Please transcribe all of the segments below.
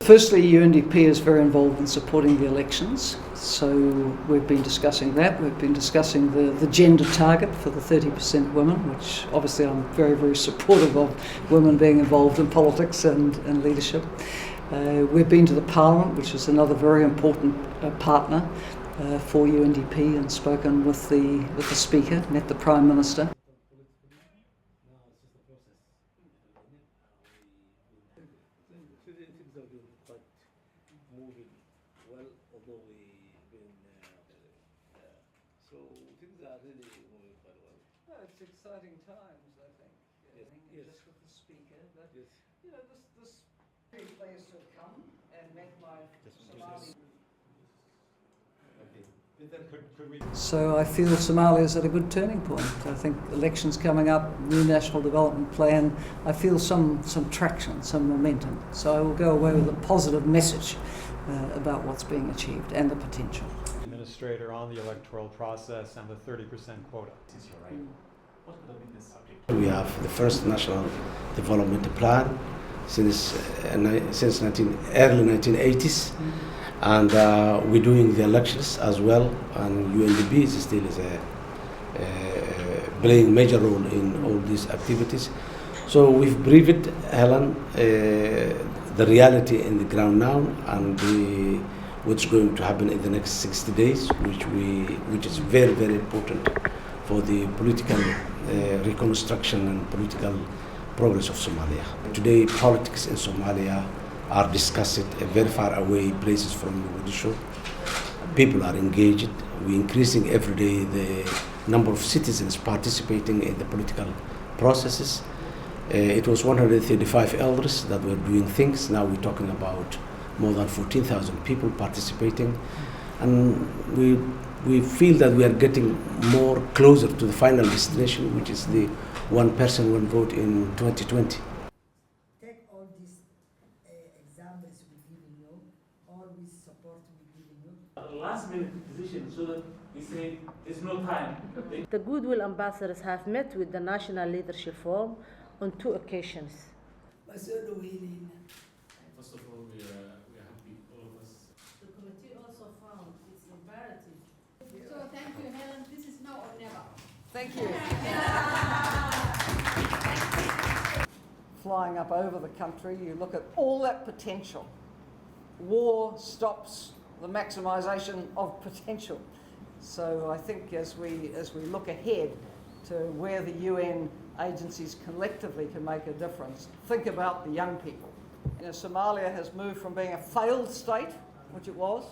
firstly, Undp is very involved in supporting the elections, so we've been discussing that. We've been discussing the gender target for the 30% women, which obviously I'm very, very supportive of women being involved in politics and leadership. We've been to the Parliament, which is another very important partner for Undp, and spoken with the Speaker, met the Prime Minister. Moving well, although we've been so things are really moving quite well. Well, it's exciting times, I think. Yes. Just with the Speaker, but Yes. you know, this players have come and met my Somali. So I feel Somalia is at a good turning point. I think elections coming up, new national development plan. I feel some traction, some momentum. So I will go away with a positive message about what's being achieved and the potential. Administrator on the electoral process and the 30% quota. What could have been the subject? We have the first national development plan since early 1980s. And we're doing the elections as well, and Undp still is playing major role in all these activities. So we've briefed Helen the reality in the ground now, and what's going to happen in the next 60 days, which is very, very important for the political reconstruction and political progress of Somalia. Today, politics in Somalia are discussed very far away places from Muqdisho. People are engaged. We're increasing every day the number of citizens participating in the political processes. It was 135 elders that were doing things. Now we're talking about more than 14,000 people participating. And we feel that we are getting more closer to the final destination, which is the one person, one vote in 2020. Last minute decision so that we say there's no time. The Goodwill ambassadors have met with the National Leadership Forum on 2 occasions. First of all, we are happy, all of us. The committee also found it's imperative. So thank you, Helen. This is now or never. Thank you. Flying up over the country, you look at all that potential. War stops the maximisation of potential. So I think as we look ahead to where the UN agencies collectively can make a difference, think about the young people. You know, Somalia has moved from being a failed state, which it was,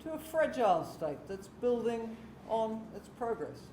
to a fragile state that's building on its progress.